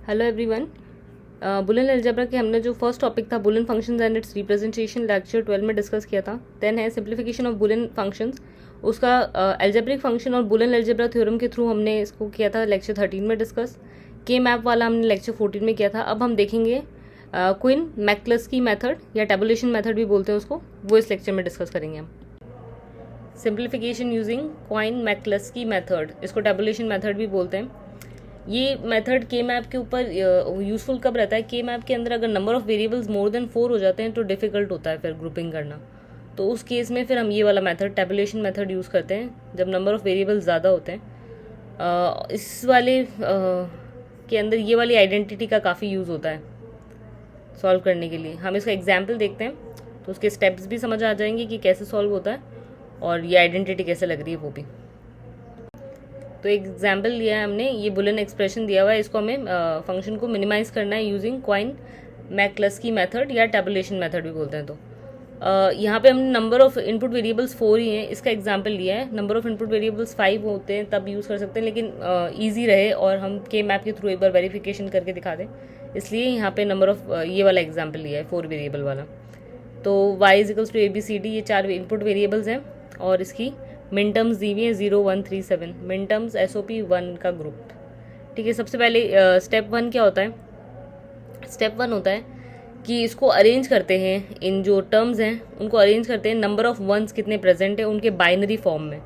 Hello everyone. Boolean algebra के हमने जो फर्स्ट टॉपिक था Boolean functions and it's representation lecture 12 में डिस्कस किया था। देन है सिंप्लीफिकेशन ऑफ बुलियन फंक्शंस, उसका अलजेब्रिक फंक्शन और बुलियन अलजेब्रा थ्योरम के थ्रू हमने इसको किया था लेक्चर 13 में डिस्कस। के मैप वाला हमने लेक्चर 14 में किया था। अब हम देखेंगे क्विन मैकक्लस्की मेथड या टेबुलेशन मेथड भी बोलते हैं उसको, वो इस लेक्चर में डिस्कस करेंगे हम। Simplification using coin McCluskey method, इसको टेबुलेशन मेथड भी बोलते हैं। ये मेथड के मैप के ऊपर यूजफुल कब रहता है? के मैप के अंदर अगर number of variables more than 4 हो जाते हैं तो डिफिकल्ट होता है फिर ग्रुपिंग करना। तो उस केस में फिर हम ये वाला मेथड टेबुलेशन मेथड यूज़ करते हैं जब नंबर ऑफ वेरिएबल्स ज़्यादा होते हैं। इस वाले के अंदर ये वाली आइडेंटिटी का काफ़ी यूज़ होता है सॉल्व करने के लिए। हम इसका एग्जाम्पल देखते हैं तो उसके स्टेप्स भी समझ आ जाएंगे कि कैसे सॉल्व होता है और ये आइडेंटिटी कैसे लग रही है वो भी। तो एक एग्जाम्पल लिया है हमने, ये बुलियन एक्सप्रेशन दिया हुआ है, इसको हमें फंक्शन को मिनिमाइज करना है यूजिंग क्वाइन मैकक्लस्की मेथड या टेबुलेशन मेथड भी बोलते हैं। तो यहाँ पे हमने नंबर ऑफ इनपुट वेरिएबल्स 4 ही हैं, इसका एग्जाम्पल लिया है। नंबर ऑफ इनपुट वेरिएबल्स 5 होते हैं तब यूज़ कर सकते हैं, लेकिन ईजी रहे और हम के मैप के थ्रू एक बार वेरिफिकेशन करके दिखा दें, इसलिए यहाँ पे नंबर ऑफ ये वाला एग्जाम्पल लिया है 4 वेरिएबल वाला। तो y इजिकल्स टू ABCD, ये 4 इनपुट वेरिएबल्स हैं और इसकी मिन टर्म्स दी हुई है 0 1 3 7, मिन टर्म्स SOP 1 का ग्रुप। ठीक है, सबसे पहले स्टेप 1 क्या होता है? स्टेप 1 होता है कि इसको अरेंज करते हैं, इन जो टर्म्स हैं उनको अरेंज करते हैं, नंबर ऑफ वंस कितने प्रेजेंट है उनके बाइनरी फॉर्म में।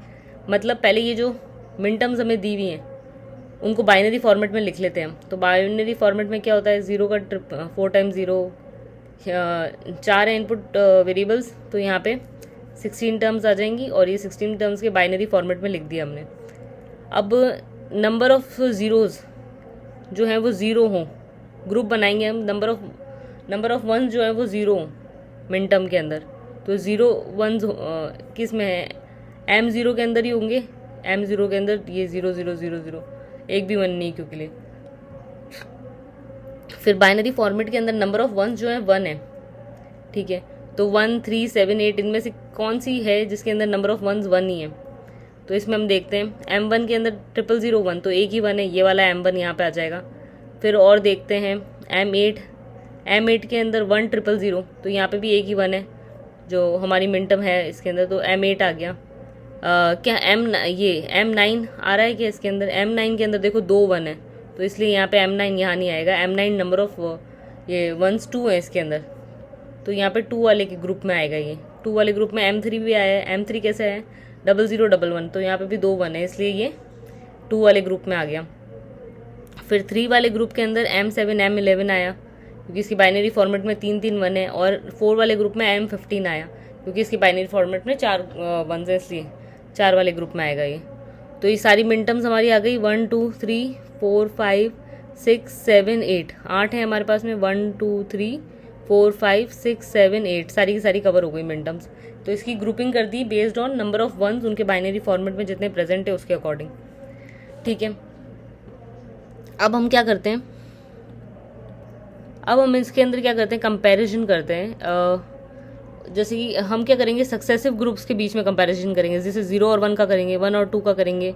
मतलब पहले ये जो मिन टर्म्स हमें दी हुई हैं उनको बाइनरी फॉर्मेट में लिख लेते हैं हम। तो बाइनरी फॉर्मेट में क्या होता है? 0 का 4 टाइम्स 0, 4 है इनपुट वेरिएबल्स, तो यहाँ पे 16 टर्म्स आ जाएंगी और ये 16 टर्म्स के बाइनरी फॉर्मेट में लिख दिया हमने। अब नंबर ऑफ ज़ीरोज़ जो है वो 0 हों, ग्रुप बनाएंगे हम। नंबर ऑफ वंस जो है वो 0 हों मिन टर्म के अंदर, तो 0 वंस किस में है? M0 के अंदर ही होंगे। M0 के अंदर ये 0 0 0 0, एक भी 1 नहीं क्योंकि लिए। फिर बाइनरी फॉर्मेट के अंदर नंबर ऑफ वंस जो है 1 है। ठीक है, तो 1 3 7 8 इनमें से कौन सी है जिसके अंदर नंबर ऑफ वंस 1 ही है? तो इसमें हम देखते हैं M1 के अंदर 0001, तो एक ही 1 है, ये वाला M1 यहाँ पे आ जाएगा। फिर और देखते हैं M8 के अंदर 1 000, तो यहाँ पे भी एक ही 1 है जो हमारी मिन टर्म है इसके अंदर, तो M8 आ गया। क्या ये M9 आ रहा है क्या इसके अंदर? M9 के अंदर देखो 2 1 है, तो इसलिए यहाँ पे M9 यहाँ नहीं आएगा। M9 नंबर ऑफ ये 1s 2 है इसके अंदर, तो यहाँ पे 2 वाले के ग्रुप में आएगा। ये 2 वाले ग्रुप में M3 भी आया है। M3 कैसे है? 0011, तो यहाँ पे भी 2 1 है, इसलिए ये 2 वाले ग्रुप में आ गया। फिर 3 वाले ग्रुप के अंदर M7 M11 आया क्योंकि इसकी बाइनरी फॉर्मेट में 3 3 1 है, और 4 वाले ग्रुप में M15 आया क्योंकि इसकी बाइनरी फॉर्मेट में 4 1 है, इसलिए 4 वाले ग्रुप में आएगा ये। तो ये सारी मिन टर्म्स हमारी आ गई 1 2 3 4 5 6 7 8, 8 है हमारे पास में। 1 2 3 4 5 6 7 8 सारी की सारी कवर हो गई मिन टर्म्स। तो इसकी ग्रुपिंग कर दी based on number of ones उनके बाइनरी फॉर्मेट में जितने प्रेजेंट है उसके अकॉर्डिंग। ठीक है, अब हम क्या करते हैं? अब हम इसके अंदर क्या करते हैं? कंपैरिजन करते हैं। जैसे कि हम क्या करेंगे, सक्सेसिव ग्रुप्स के बीच में कंपैरिजन करेंगे, जैसे 0 और 1 का करेंगे, 1 और 2 का करेंगे।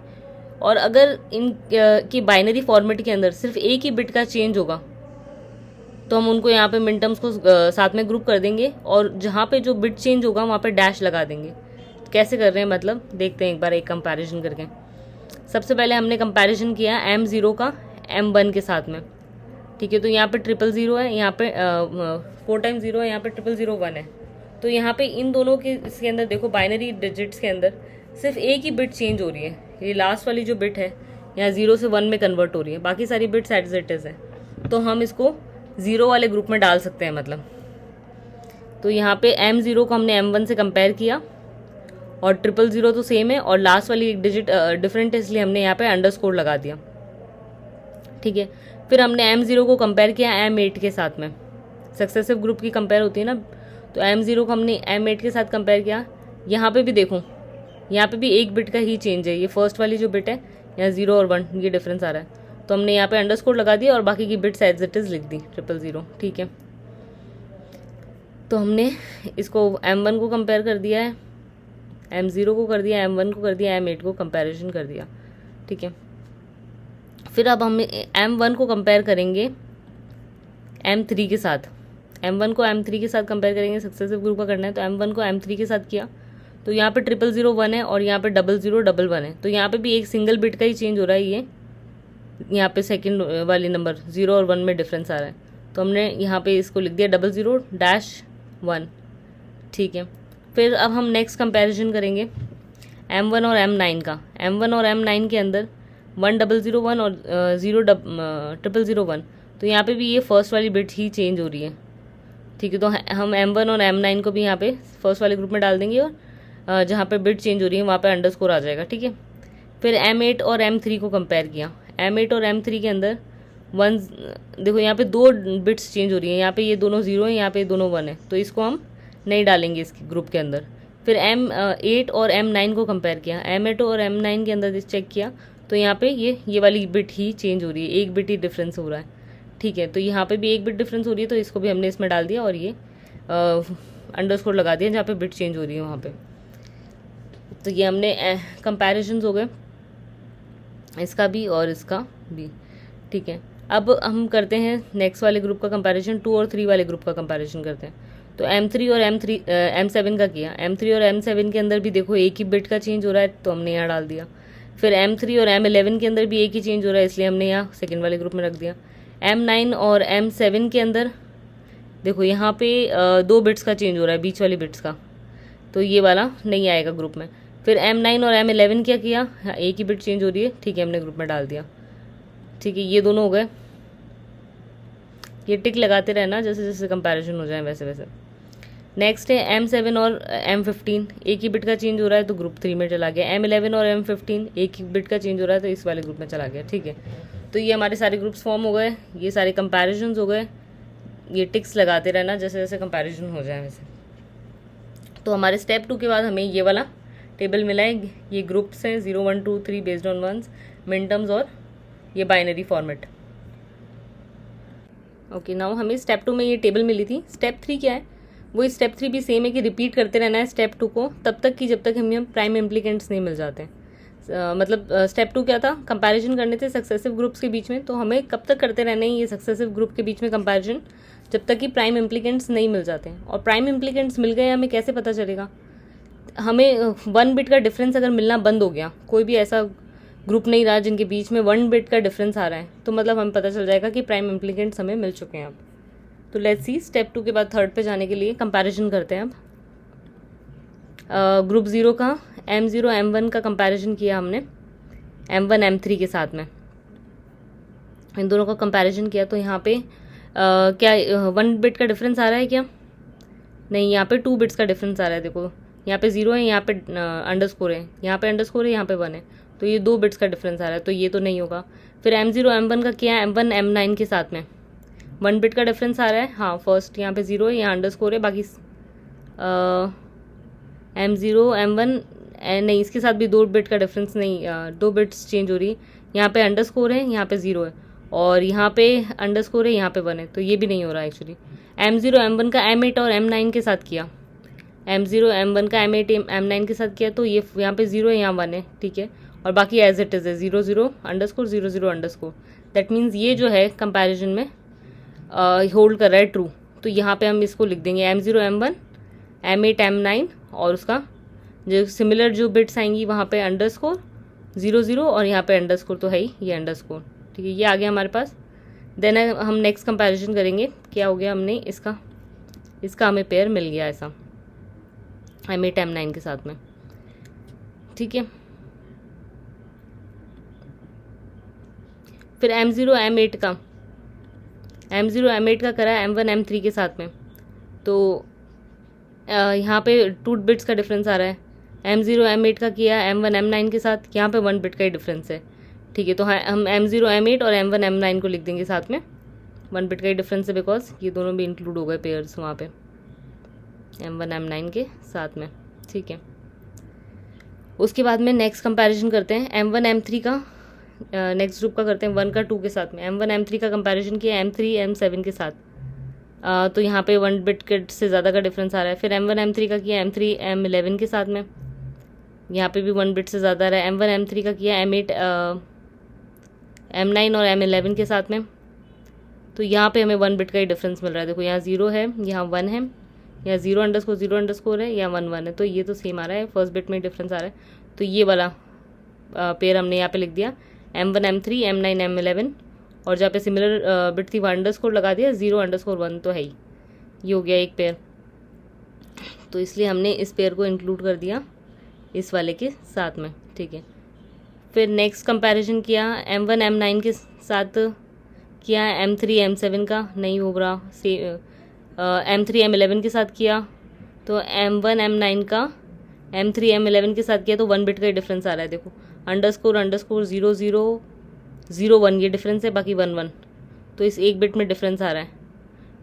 और अगर इन की बाइनरी फॉर्मेट के अंदर सिर्फ एक ही बिट का चेंज होगा तो हम उनको यहाँ पे मिन टर्म्स को साथ में ग्रुप कर देंगे, और जहाँ पे जो बिट चेंज होगा वहाँ पे डैश लगा देंगे। कैसे कर रहे हैं मतलब देखते हैं एक बार एक कंपैरिजन करके। सबसे पहले हमने कंपैरिजन किया M0 का M1 के साथ में। ठीक है, तो यहाँ पे 000 है, यहाँ पे 4 टाइम्स 0 है, यहाँ पे 0001 है। तो यहाँ पे इन दोनों के इसके अंदर देखो बाइनरी डिजिट्स के अंदर सिर्फ एक ही बिट चेंज हो रही है, ये लास्ट वाली जो बिट है यहाँ 0 से 1 में कन्वर्ट हो रही है, बाकी सारी बिट्स एज इट इज है। तो हम इसको 0 वाले ग्रुप में डाल सकते हैं मतलब। तो यहाँ पे M0 को हमने M1 से कंपेयर किया और 000 तो सेम है और लास्ट वाली एक डिजिट डिफरेंट है, इसलिए हमने यहाँ पे अंडरस्कोर लगा दिया। ठीक है, फिर हमने M0 को कंपेयर किया M8 के साथ में। सक्सेसिव ग्रुप की कंपेयर होती है ना, तो M0 को हमने M8 के साथ कंपेयर किया। यहाँ पे भी देखो, यहाँ पे भी एक बिट का ही चेंज है, ये फर्स्ट वाली जो बिट है यहाँ 0 और 1 ये डिफरेंस आ रहा है, तो हमने यहाँ पे अंडरस्कोर लगा दिया और बाकी की बिट्स एज इट इज लिख दी 000। ठीक है, तो हमने इसको M1 को कंपेयर कर दिया है, M0 को कर दिया, M1 को कर दिया, M8 को कंपैरिजन कर दिया। ठीक है, फिर अब हम M1 को कंपेयर करेंगे M3 के साथ। M1 को M3 के साथ कंपेयर करेंगे, सक्सेसिव ग्रुप का करना है, तो M1 को M3 के साथ किया तो यहाँ पे 0001 है और यहाँ पे 0011 है, तो यहाँ पे भी एक सिंगल बिट का ही चेंज हो रहा है। ये यहाँ पे सेकंड वाली नंबर 0 और 1 में डिफरेंस आ रहा है, तो हमने यहाँ पे इसको लिख दिया 00-1। ठीक है, फिर अब हम नेक्स्ट कंपैरिजन करेंगे M1 और M9 का। M1 और M9 के अंदर 1001 और 0001, तो यहाँ पे भी ये फर्स्ट वाली बिट ही चेंज हो रही है। ठीक है, तो हम M1 और M9 को भी यहाँ पे फर्स्ट वाले ग्रुप में डाल देंगे और जहाँ पे बिट चेंज हो रही है वहाँ पे अंडरस्कोर आ जाएगा। ठीक है, फिर M8 और M3 को कंपेयर किया। M8 और M3 के अंदर देखो यहाँ पे 2 बिट्स चेंज हो रही है, यहाँ पे ये दोनों 0 है, यहाँ पे दोनों 1 है, तो इसको हम नहीं डालेंगे इसके ग्रुप के अंदर। फिर M8 और M9 को कंपेयर किया। M8 और M9 के अंदर चेक किया तो यहाँ पे ये वाली बिट ही चेंज हो रही है, एक बिट ही डिफरेंस हो रहा है। ठीक है, तो यहाँ पे भी एक बिट डिफरेंस हो रही है, तो इसको भी हमने इसमें डाल दिया और ये अंडरस्कोर लगा दिया जहाँ पे बिट चेंज हो रही है वहाँ पे। तो ये हमने कंपैरिजंस हो गए, इसका भी और इसका भी। ठीक है, अब हम करते हैं नेक्स्ट वाले ग्रुप का कंपैरिजन, 2 और 3 वाले ग्रुप का कंपैरिजन करते हैं। तो M3 और M7 का किया। M3 और M7 के अंदर भी देखो एक ही बिट का चेंज हो रहा है, तो हमने यहाँ डाल दिया। फिर M3 और M11 के अंदर भी एक ही चेंज हो रहा है, इसलिए हमने यहाँ सेकेंड वाले ग्रुप में रख दिया। M9 और M7 के अंदर देखो यहाँ पे 2 बिट्स का चेंज हो रहा है, बीच वाली बिट्स का, तो ये वाला नहीं आएगा ग्रुप में। फिर M9 और M11 क्या किया, एक ही बिट चेंज हो रही है, ठीक है, हमने ग्रुप में डाल दिया। ठीक है, ये दोनों हो गए। ये टिक लगाते रहना, जैसे जैसे कंपैरिजन हो जाए वैसे वैसे। नेक्स्ट है M7 और M15, एक ही बिट का चेंज हो रहा है तो ग्रुप 3 में चला गया। M11 और M15 एक ही बिट का चेंज हो रहा है तो इस वाले ग्रुप में चला गया। ठीक है, तो ये हमारे सारे ग्रुप्स फॉर्म हो गए, ये सारे कंपैरिजन्स हो गए। ये टिक्स लगाते रहना जैसे जैसे कंपैरिजन हो जाए वैसे। तो हमारे स्टेप 2 के बाद हमें ये वाला टेबल मिला है, ये ग्रुप्स हैं 0 1 2 3 बेस्ड ऑन वंस, मिन टर्म्स और ये बाइनरी फॉर्मेट। ओके, नाउ हमें स्टेप 2 में ये टेबल मिली थी। स्टेप 3 क्या है, वो स्टेप 3 भी सेम है कि रिपीट करते रहना है स्टेप 2 को तब तक कि जब तक हमें प्राइम इम्प्लीकेंट्स नहीं मिल जाते हैं। मतलब स्टेप 2 क्या था, कंपैरिजन करने थे सक्सेसिव ग्रुप्स के बीच में, तो हमें कब तक करते रहना है ये सक्सेसिव ग्रुप के बीच में कंपैरिजन, जब तक कि प्राइम इम्प्लीकेंट्स नहीं मिल जाते हैं। और प्राइम इम्प्लीकेंट्स मिल गए हमें कैसे पता चलेगा, हमें 1 बिट का डिफरेंस अगर मिलना बंद हो गया, कोई भी ऐसा ग्रुप नहीं रहा जिनके बीच में 1 बिट का डिफरेंस आ रहा है, तो मतलब हमें पता चल जाएगा कि प्राइम इम्प्लीकेंट्स हमें मिल चुके हैं अब। तो लेट्स सी, स्टेप 2 के बाद थर्ड पे जाने के लिए कंपैरिजन करते हैं अब। ग्रुप 0 का M0 M1 का कंपैरिजन किया हमने M1 M3 के साथ में, इन दोनों का कंपैरिजन किया। तो यहाँ पे क्या 1 बिट का डिफरेंस आ रहा है क्या, नहीं, यहाँ पे 2 बिट्स का डिफरेंस आ रहा है। देखो यहाँ पे 0 है, यहाँ पे अंडरस्कोर है, यहाँ पे अंडरस्कोर है, यहाँ पे 1 है, तो ये 2 बिट्स का डिफरेंस आ रहा है, तो ये तो नहीं होगा। फिर M0 M1 का किया M1 M9 के साथ में, 1 बिट का डिफरेंस आ रहा है, हाँ, फर्स्ट यहाँ पे 0 है, यहाँ अंडरस्कोर है, बाकी M0 M1 नहीं, इसके साथ भी 2 बिट का डिफरेंस नहीं, 2 बिट्स चेंज हो रही है, यहाँ पे अंडरस्कोर है, यहाँ पे 0 है, और यहाँ पे अंडरस्कोर है, यहाँ पे 1 है, तो ये भी नहीं हो रहा है एक्चुअली। M0 M1 का M8 और M9 के साथ किया, M0 M1 का M8 M9 के साथ किया, तो ये यहाँ पे 0 है, यहाँ 1 है, ठीक है, और बाकी एज इट इज़ है 0 0 अंडरस्कोर 0 0 अंडरस्कोर। दैट मीन्स ये जो है कंपैरिजन में होल्ड कर रहा है ट्रू, तो यहाँ पे हम इसको लिख देंगे M0 M1 M8 M9 और उसका जो सिमिलर जो बिट्स आएंगी वहाँ पे अंडरस्कोर 0 0 और यहाँ पे अंडरस्कोर तो है ही, ये अंडरस्कोर, ठीक है, ये आ गया हमारे पास। देन हम नेक्स्ट कंपैरिजन करेंगे, क्या हो गया, हमने इसका हमें पेयर मिल गया ऐसा M8 M9 के साथ में। ठीक है, फिर M0 M8 का करा M1 M3 के साथ में, तो यहाँ पे 2 बिट्स का डिफरेंस आ रहा है। M0 M8 का किया M1 M9 के साथ, यहाँ पे 1 बिट का ही डिफरेंस है, ठीक है, तो हम M0 M8 और M1 M9 को लिख देंगे साथ में, 1 बिट का ही डिफरेंस है, बिकॉज ये दोनों भी इंक्लूड हो गए पेयर्स वहाँ पे M1 M9 के साथ में। ठीक है, उसके बाद में नेक्स्ट कंपैरिजन करते हैं M1 M3 का, नेक्स्ट ग्रुप का करते हैं 1 का 2 के साथ में। M1 M3 का कंपैरिजन किया M3 M7 के साथ, तो यहाँ पे 1 बिट के से ज़्यादा का डिफरेंस आ रहा है। फिर M1 M3 का किया M3 M11 के साथ में, यहाँ पे भी 1 बिट से ज़्यादा आ रहा है। M1 M3 का किया M8 M9 और M11 के साथ में। तो यहाँ पे हमें 1 बिट का ही डिफरेंस मिल रहा है। देखो यहाँ 0 है, यहाँ 1 है, यहाँ 0_0_ है, यहाँ 1 1 है। तो ये तो सेम आ रहा है, फर्स्ट बिट में डिफरेंस आ रहा है। तो ये वाला पेयर हमने यहाँ पे लिख दिया M1 M3 M9 M11, और जहाँ पे सिमिलर बिट थी वहाँ अंडरस्कोर लगा दिया, 0_1 तो है ही। ये हो गया एक पेयर। तो इसलिए हमने इस पेयर को इंक्लूड कर दिया इस वाले के साथ में, ठीक है। फिर नेक्स्ट कंपैरिजन किया M1 M9 के साथ, किया M3 M7 का, नहीं हो रहा। M3 M11 के साथ किया, तो M1 M9 का M3 M11 के साथ किया तो 1 बिट का ही डिफरेंस आ रहा है। देखो _0001 ये डिफरेंस है, बाकी 1 1, तो इस एक बिट में डिफरेंस आ रहा है,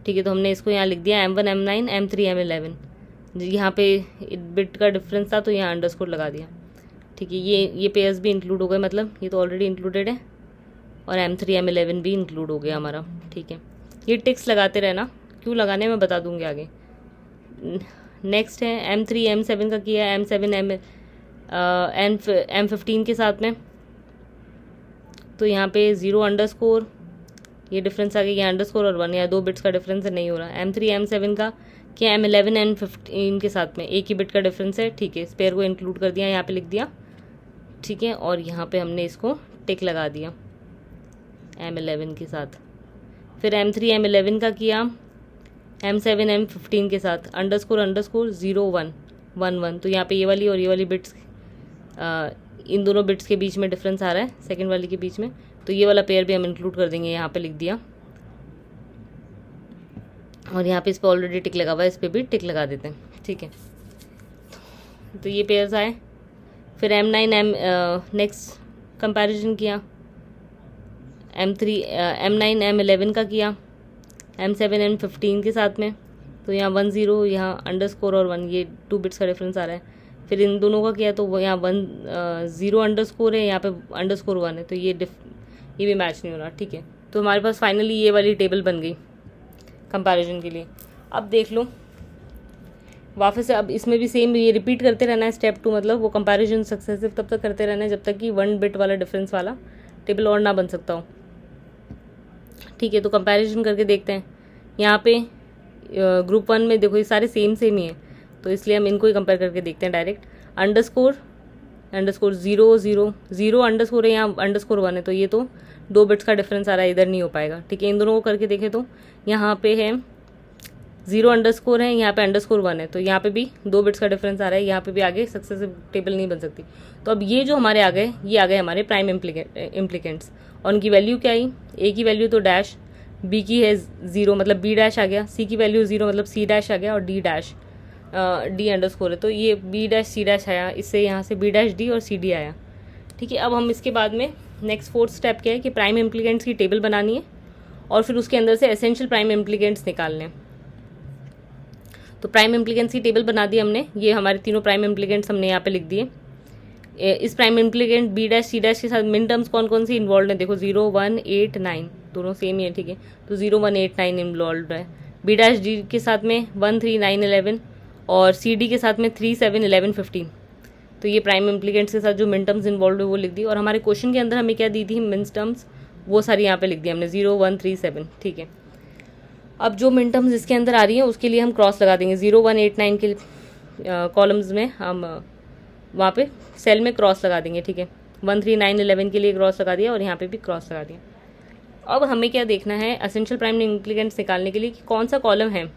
ठीक है। तो हमने इसको यहाँ लिख दिया M1 M9 M3 M11। यहाँ पे बिट का डिफरेंस था तो यहाँ अंडरस्कोर लगा दिया, ठीक है। ये पेयर्स भी इंक्लूड हो गए, मतलब ये तो ऑलरेडी इंक्लूडेड है, और M3 M11 भी इंक्लूड हो गया हमारा, ठीक है। ये टिक्स लगाते रहना, क्यों लगाने मैं बता दूंगी आगे। नेक्स्ट है M3 M7 का किया, M7 M15 के साथ में। तो यहाँ पे 0_, ये डिफरेंस आ गया, यहाँ अंडरस्कोर और 1, या 2 बिट्स का डिफरेंस है, नहीं हो रहा। M3 M7 का क्या, M11 M15 के साथ में एक ही बिट का डिफरेंस है, ठीक है। स्पेयर को इंक्लूड कर दिया, यहाँ पे लिख दिया, ठीक है। और यहाँ पे हमने इसको टिक लगा दिया M11 के साथ। फिर M3 M11 का किया M7 M15 के साथ, __0 1 1 1। तो यहाँ पे ये वाली और ये वाली बिट्स, इन दोनों बिट्स के बीच में डिफरेंस आ रहा है, सेकंड वाली के बीच में। तो ये वाला पेयर भी हम इंक्लूड कर देंगे, यहाँ पे लिख दिया। और यहाँ पे इस पर ऑलरेडी टिक लगा हुआ है, इस पर भी टिक लगा देते हैं, ठीक है। तो ये पेयर्स आए। फिर M9 नेक्स्ट कंपैरिजन किया, M9 M11 का किया M7 M15 के साथ में। तो यहाँ 1 0, यहाँ अंडरस्कोर और 1, ये 2 बिट्स का डिफरेंस आ रहा है। फिर इन दोनों का किया तो वो यहाँ 0_ है, यहाँ पे _1 है, तो ये भी मैच नहीं हो रहा, ठीक है। तो हमारे पास फाइनली ये वाली टेबल बन गई कंपैरिजन के लिए। अब देख लो वापस से, अब इसमें भी सेम ये रिपीट करते रहना है स्टेप 2, मतलब वो कंपैरिजन सक्सेसिव तब तक करते रहना है जब तक कि 1 बिट वाला डिफरेंस वाला टेबल और ना बन सकता हो, ठीक है। तो कंपैरिजन करके देखते हैं। यहाँ पे ग्रुप 1 में देखो ये सारे सेम ही हैं, तो इसलिए हम इनको ही कंपेयर करके देखते हैं डायरेक्ट। _0 0 0 0 है, यहाँ _1 है, तो ये तो 2 बिट्स का डिफरेंस आ रहा है, इधर नहीं हो पाएगा, ठीक है। इन दोनों को करके देखें तो यहाँ पे है 0_ है, यहाँ पे _1 है, तो यहाँ पे भी 2 बिट्स का डिफरेंस आ रहा है, यहाँ पे भी आगे सक्सेसिव टेबल नहीं बन सकती। तो अब ये जो हमारे आ गए, ये आ गए हमारे प्राइम इम्प्लीकेंट्स, और उनकी वैल्यू क्या आई, ए की वैल्यू तो डैश, बी की है 0 मतलब B' आ गया, सी की वैल्यू 0 मतलब C' आ गया, और D' _, है, तो ये B' C' आया, इससे यहाँ से B' D और CD आया, ठीक है। अब हम इसके बाद में नेक्स्ट 4th स्टेप क्या है कि प्राइम इम्प्लीकेंट्स की टेबल बनानी है, और फिर उसके अंदर से एसेंशियल प्राइम इम्प्लीकेंट्स निकालने हैं। तो प्राइम इम्प्लीकेंट्स की टेबल बना दी हमने, ये हमारे तीनों प्राइम इम्प्लीकेंट्स हमने यहाँ पे लिख दिए। इस प्राइम इम्प्लीकेंट B' C' के साथ मिन टर्म्स कौन कौन सी इन्वॉल्व है, देखो 0 1 8 9 दोनों सेम ही है, ठीक है। तो 0 1 8 9 इन्वॉल्व है। B' D के साथ में 1 3 9 11, और CD के साथ में 3 7 11 15। तो ये प्राइम इम्प्लीकेंट्स के साथ जो मिन टर्म्स इन्वॉल्व है वो लिख दी, और हमारे क्वेश्चन के अंदर हमें क्या दी थी मिन टर्म्स, वो सारी यहाँ पे लिख दी हमने 0 1 3 7, ठीक है। अब जो मिन टर्म्स इसके अंदर आ रही हैं उसके लिए हम क्रॉस लगा देंगे, 0 1 8 9 के कॉलम्स में हम वहाँ पे सेल में क्रॉस लगा देंगे, ठीक है। 1 3 9 11 के लिए क्रॉस लगा दिया, और यहाँ पे भी क्रॉस लगा दिया। अब हमें क्या देखना है एसेंशियल प्राइम इम्प्लीकेंट्स निकालने के लिए कि कौन सा कॉलम है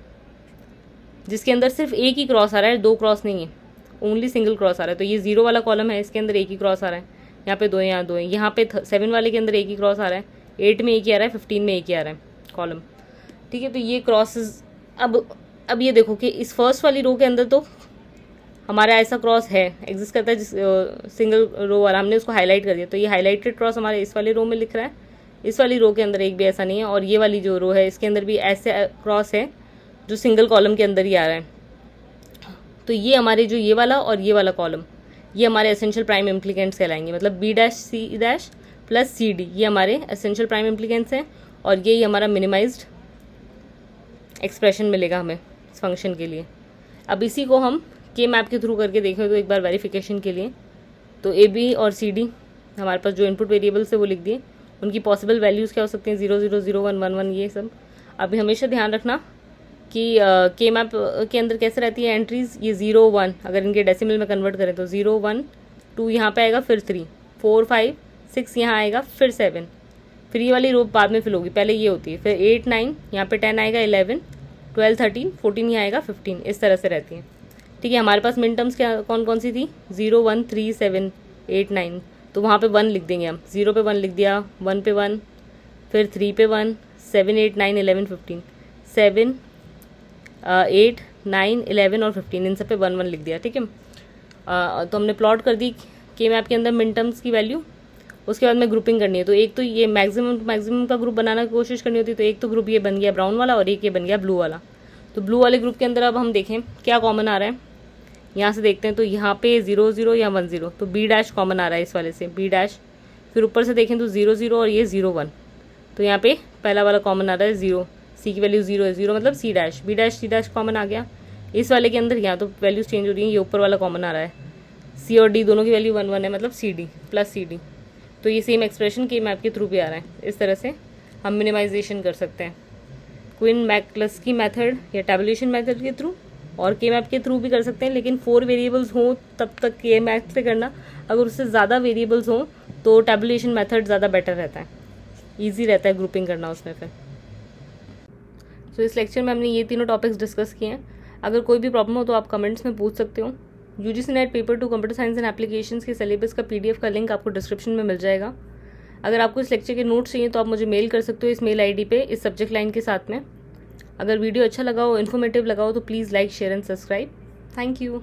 जिसके अंदर सिर्फ एक ही क्रॉस आ रहा है, 2 क्रॉस नहीं है, ओनली सिंगल क्रॉस आ रहा है। तो ये 0 वाला कॉलम है, इसके अंदर एक ही क्रॉस आ रहा है, यहाँ पे 2 है, यहाँ 2 है। यहाँ पे 7 वाले के अंदर एक ही क्रॉस आ रहा है, 8 में एक ही आ रहा है, 15 में एक ही आ रहा है कॉलम, ठीक है। तो ये क्रॉसेस, अब ये देखो कि इस फर्स्ट वाली रो के अंदर तो हमारा ऐसा क्रॉस है, एग्जिस्ट करता है, जिस सिंगल रो वाला हमने उसको हाईलाइट कर दिया, तो ये हाईलाइटेड क्रॉस हमारे इस वाली रो में लिख रहा है, इस वाली रो के अंदर एक भी ऐसा नहीं है, और ये वाली जो रो है इसके अंदर भी ऐसे क्रॉस है जो सिंगल कॉलम के अंदर ही आ रहा है। तो ये हमारे जो ये वाला और ये वाला कॉलम, ये हमारे एसेंशियल प्राइम इम्प्लीकेंट्स कहलाएंगे, मतलब B' C' प्लस CD ये हमारे एसेंशियल प्राइम इम्प्लीकेंट्स हैं, और यही हमारा मिनिमाइज्ड एक्सप्रेशन मिलेगा हमें इस फंक्शन के लिए। अब इसी को हम के मैप के थ्रू करके देखें तो एक बार वेरिफिकेशन के लिए, तो AB और CD हमारे पास जो इनपुट वेरिएबल्स है वो लिख दिए, उनकी पॉसिबल वैल्यूज़ क्या हो सकती हैं, 0 0 0 1 1 1, ये सब। अभी हमेशा ध्यान रखना कि के मैप के अंदर कैसे रहती है एंट्रीज, ये 0 1, अगर इनके डेसिमल में कन्वर्ट करें तो 0 1 2 यहाँ पे आएगा, फिर 3 4 5 6 यहाँ आएगा, फिर 7, फिर ये वाली रो बाद में फिल होगी, पहले ये होती है, फिर 8 9 यहाँ पे 10 आएगा, 11 12 13 14 यहाँ आएगा, 15, इस तरह से रहती है। ठीक है, हमारे पास मिन टर्म्स क्या कौन कौन सी थी, 0 1 3 7 8 9, तो वहाँ पे 1 लिख देंगे हम, 0 पे 1 लिख दिया, 1 पे 1, फिर 3 पे 1, 7 8 9 11 15, 7 8 9 11 और 15, इन सब पे 1 1 लिख दिया। ठीक है, तो हमने प्लॉट कर दी के मैप के अंदर मिन टर्म्स की वैल्यू। उसके बाद में ग्रुपिंग करनी है, तो एक तो ये मैक्सिमम का ग्रुप बनाने की कोशिश करनी होती है, तो एक तो ग्रुप ये बन गया ब्राउन वाला और एक ये बन गया ब्लू वाला। तो ब्लू वाले ग्रुप के अंदर अब हम देखें क्या कॉमन आ रहा है, यहाँ से देखते हैं, तो यहाँ पे 0 0 या 1 0, तो बी डैश कॉमन आ रहा है इस वाले से, बी डैश। फिर ऊपर से देखें तो 0 0 और ये 0 1, तो यहाँ पे पहला वाला कॉमन आ रहा है 0, सी की वैल्यू 0 है, 0 मतलब C dash, B dash C dash common आ गया। इस वाले के अंदर यहाँ तो वैल्यूज चेंज हो रही है, ये ऊपर वाला कॉमन आ रहा है, सी और डी दोनों की वैल्यू 1 1 है, मतलब C D plus C D. तो ये सेम एक्सप्रेशन के मैप के थ्रू भी आ रहा है, इस तरह से हम मिनिमाइजेशन कर सकते हैं क्वीन मैकक्लस्की मेथड या टैबुलेशन मेथड के थ्रू, और के मैप के थ्रू भी कर सकते हैं, लेकिन 4 वेरिएबल्स हों तब तक के मैप से करना, अगर उससे ज़्यादा वेरिएबल्स हों तो टैबुलेशन मेथड ज़्यादा बेटर रहता है, ईजी रहता है ग्रुपिंग करना उसमें फिर। तो इस लेक्चर में हमने ये तीनों टॉपिक्स डिस्कस किए हैं। अगर कोई भी प्रॉब्लम हो तो आप कमेंट्स में पूछ सकते हो। UGC net paper 2 computer science and applications के सिलेबस का PDF का लिंक आपको डिस्क्रिप्शन में मिल जाएगा। अगर आपको इस लेक्चर के नोट्स चाहिए तो आप मुझे मेल कर सकते हो इस मेल ID पे, इस सब्जेक्ट लाइन के साथ में। अगर वीडियो अच्छा लगा हो, इन्फॉर्मेटिव लगा हो, तो please like share and subscribe. Thank you.